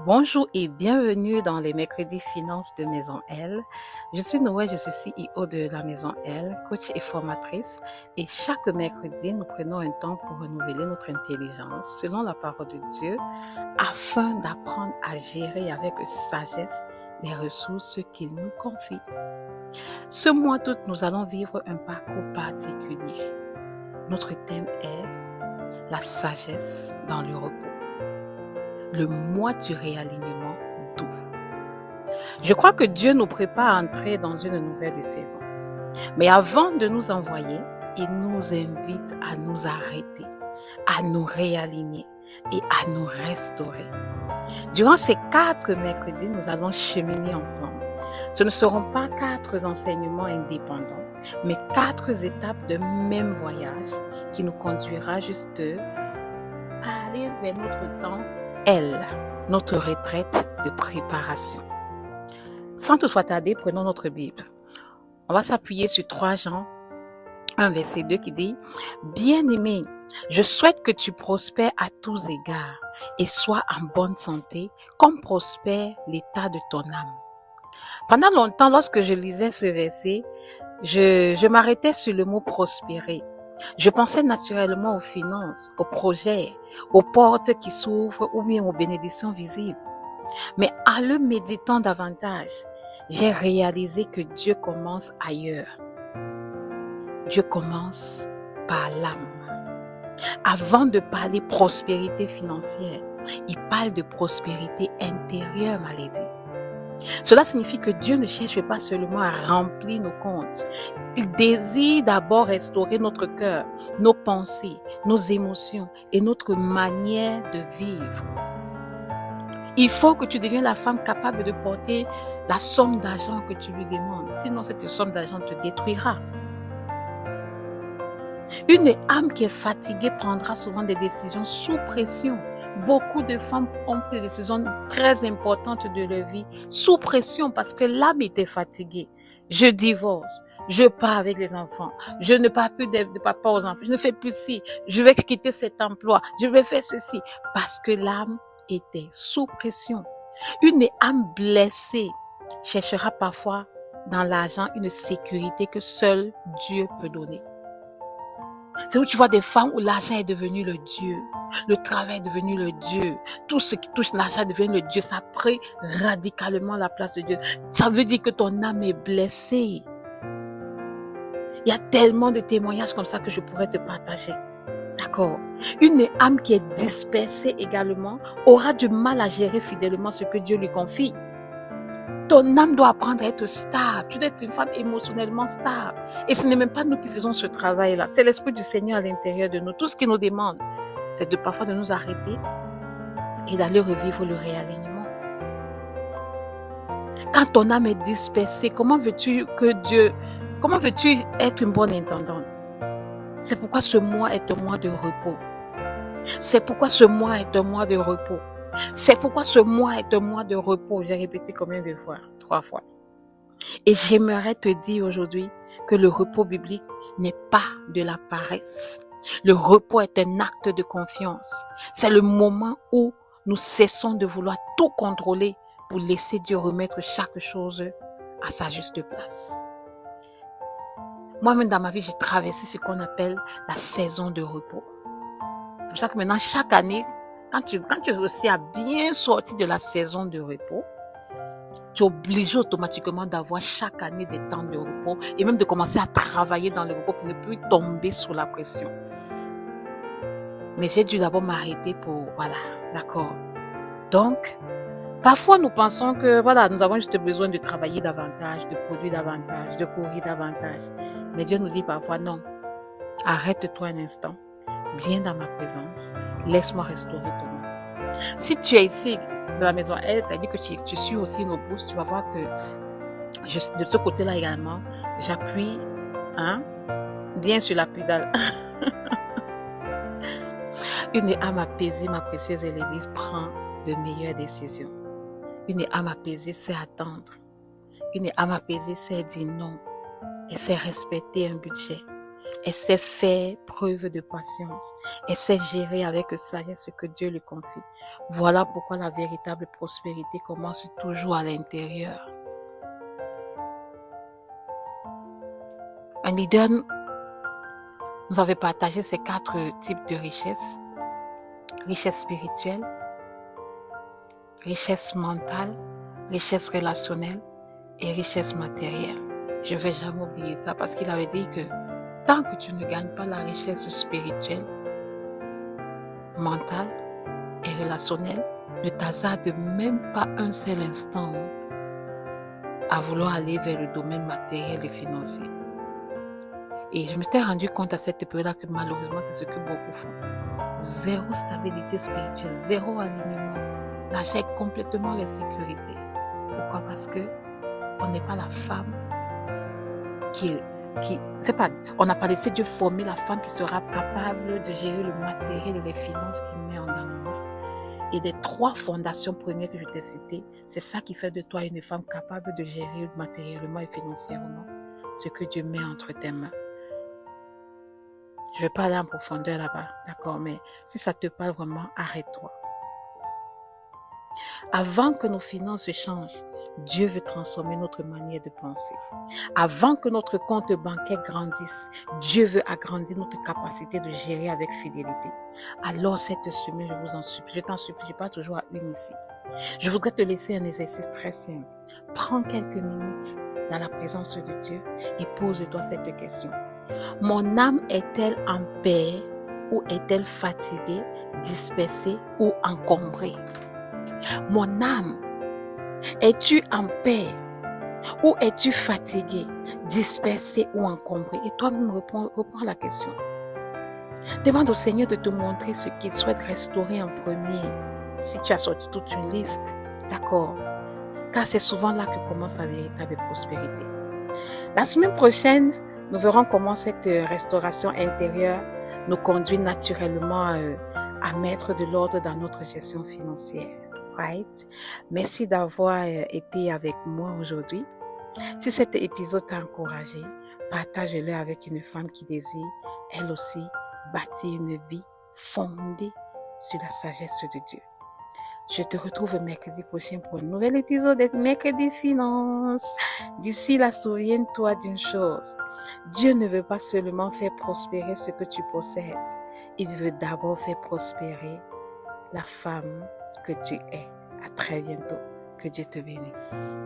Bonjour et bienvenue dans les mercredis finances de Maison L. Je suis Noël, je suis CEO de la Maison L, coach et formatrice. Et chaque mercredi, nous prenons un temps pour renouveler notre intelligence selon la parole de Dieu afin d'apprendre à gérer avec sagesse les ressources qu'il nous confie. Ce mois d'août, nous allons vivre un parcours particulier. Notre thème est la sagesse dans le repos. Le mois du réalignement doux. Je crois que Dieu nous prépare à entrer dans une nouvelle saison. Mais avant de nous envoyer, il nous invite à nous arrêter, à nous réaligner et à nous restaurer. Durant ces 4 mercredis, nous allons cheminer ensemble. Ce ne seront pas 4 enseignements indépendants, mais 4 étapes de même voyage qui nous conduira juste à aller vers notre temps notre retraite de préparation. Sans toutefois tarder, prenons notre Bible. On va s'appuyer sur 3 Jean, 1 verset 2 qui dit « Bien-aimé, je souhaite que tu prospères à tous égards et sois en bonne santé, comme prospère l'état de ton âme. » Pendant longtemps, lorsque je lisais ce verset, je m'arrêtais sur le mot « prospérer ». Je pensais naturellement aux finances, aux projets, aux portes qui s'ouvrent ou bien aux bénédictions visibles. Mais en le méditant davantage, j'ai réalisé que Dieu commence ailleurs. Dieu commence par l'âme. Avant de parler prospérité financière, il parle de prospérité intérieure, maladie. Cela signifie que Dieu ne cherche pas seulement à remplir nos comptes. Il désire d'abord restaurer notre cœur, nos pensées, nos émotions et notre manière de vivre. Il faut que tu deviennes la femme capable de porter la somme d'argent que tu lui demandes. Sinon, cette somme d'argent te détruira. Une âme qui est fatiguée prendra souvent des décisions sous pression. Beaucoup de femmes ont pris des décisions très importantes de leur vie sous pression parce que l'âme était fatiguée. Je divorce, je pars avec les enfants, je ne pars plus de papa aux enfants, je ne fais plus ci, je vais quitter cet emploi, je vais faire ceci parce que l'âme était sous pression. Une âme blessée cherchera parfois dans l'argent une sécurité que seul Dieu peut donner. C'est où tu vois des femmes où l'argent est devenu le Dieu. Le travail est devenu le Dieu. Tout ce qui touche l'argent devient le Dieu. Ça prend radicalement la place de Dieu. Ça veut dire que ton âme est blessée. Il y a tellement de témoignages comme ça que je pourrais te partager. D'accord? Une âme qui est dispersée également aura du mal à gérer fidèlement ce que Dieu lui confie. Ton âme doit apprendre à être stable. Tu dois être une femme émotionnellement stable. Et ce n'est même pas nous qui faisons ce travail-là. C'est l'Esprit du Seigneur à l'intérieur de nous. Tout ce qu'il nous demande, c'est parfois de nous arrêter et d'aller revivre le réalignement. Quand ton âme est dispersée, comment veux-tu être une bonne intendante? C'est pourquoi ce mois est un mois de repos. C'est pourquoi ce mois est un mois de repos. C'est pourquoi ce mois est un mois de repos. J'ai répété combien de fois? 3 fois. Et j'aimerais te dire aujourd'hui que le repos biblique n'est pas de la paresse. Le repos est un acte de confiance. C'est le moment où nous cessons de vouloir tout contrôler pour laisser Dieu remettre chaque chose à sa juste place. Moi-même dans ma vie, j'ai traversé ce qu'on appelle la saison de repos. C'est pour ça que maintenant, chaque année, quand tu réussis à bien sortir de la saison de repos, tu es obligé automatiquement d'avoir chaque année des temps de repos et même de commencer à travailler dans le repos pour ne plus tomber sous la pression. Mais j'ai dû d'abord m'arrêter d'accord. Donc, parfois nous pensons que nous avons juste besoin de travailler davantage, de produire davantage, de courir davantage. Mais Dieu nous dit parfois non, arrête-toi un instant, viens dans ma présence, laisse-moi restaurer ton âme. Si tu es ici dans la maison L, c'est-à-dire que tu suis aussi nos bourses, tu vas voir que de ce côté-là également, j'appuie bien sur la pédale. Une âme apaisée, ma précieuse Élise, prend de meilleures décisions. Une âme apaisée sait attendre. Une âme apaisée sait dire non. Elle sait respecter un budget. essaie faire preuve de patience, essaie gérer avec sagesse ce que Dieu lui confie. Voilà pourquoi la véritable prospérité commence toujours à l'intérieur. Un leader nous avait partagé ces 4 types de richesses. Richesse spirituelle, richesse mentale, richesse relationnelle et richesse matérielle. Je ne vais jamais oublier ça parce qu'il avait dit que tant que tu ne gagnes pas la richesse spirituelle, mentale et relationnelle, ne t'hasarde même pas un seul instant à vouloir aller vers le domaine matériel et financier. Et je m'étais rendu compte à cette période-là que malheureusement, c'est ce que beaucoup font. Zéro stabilité spirituelle, zéro alignement. L'argent est complètement insécurité. Pourquoi? Parce que on n'est pas la femme on n'a pas laissé Dieu former la femme qui sera capable de gérer le matériel et les finances qui met en dans nos mains. Et des 3 fondations premières que je t'ai citées, c'est ça qui fait de toi une femme capable de gérer matériellement et financièrement ce que Dieu met entre tes mains. Je vais pas aller en profondeur là-bas, d'accord, mais si ça te parle vraiment, arrête-toi. Avant que nos finances changent, Dieu veut transformer notre manière de penser. Avant que notre compte bancaire grandisse, Dieu veut agrandir notre capacité de gérer avec fidélité. Alors cette semaine, je vous en supplie, je t'en supplie, je parle toujours à une ici. Je voudrais te laisser un exercice très simple. Prends quelques minutes dans la présence de Dieu et pose-toi cette question. Mon âme est-elle en paix ou est-elle fatiguée, dispersée ou encombrée? Mon âme, es-tu en paix ou es-tu fatigué, dispersé ou encombré? Et toi-même reprends la question. Demande au Seigneur de te montrer ce qu'il souhaite restaurer en premier. Si tu as sorti toute une liste, d'accord? Car c'est souvent là que commence la véritable prospérité. La semaine prochaine, nous verrons comment cette restauration intérieure nous conduit naturellement à mettre de l'ordre dans notre gestion financière. Right? Merci d'avoir été avec moi aujourd'hui. Si cet épisode t'a encouragé, partage-le avec une femme qui désire, elle aussi, bâtir une vie fondée sur la sagesse de Dieu. Je te retrouve mercredi prochain pour un nouvel épisode de Mercredi Finance. D'ici là, souviens-toi d'une chose. Dieu ne veut pas seulement faire prospérer ce que tu possèdes. Il veut d'abord faire prospérer la femme que tu es. À très bientôt. Que Dieu te bénisse.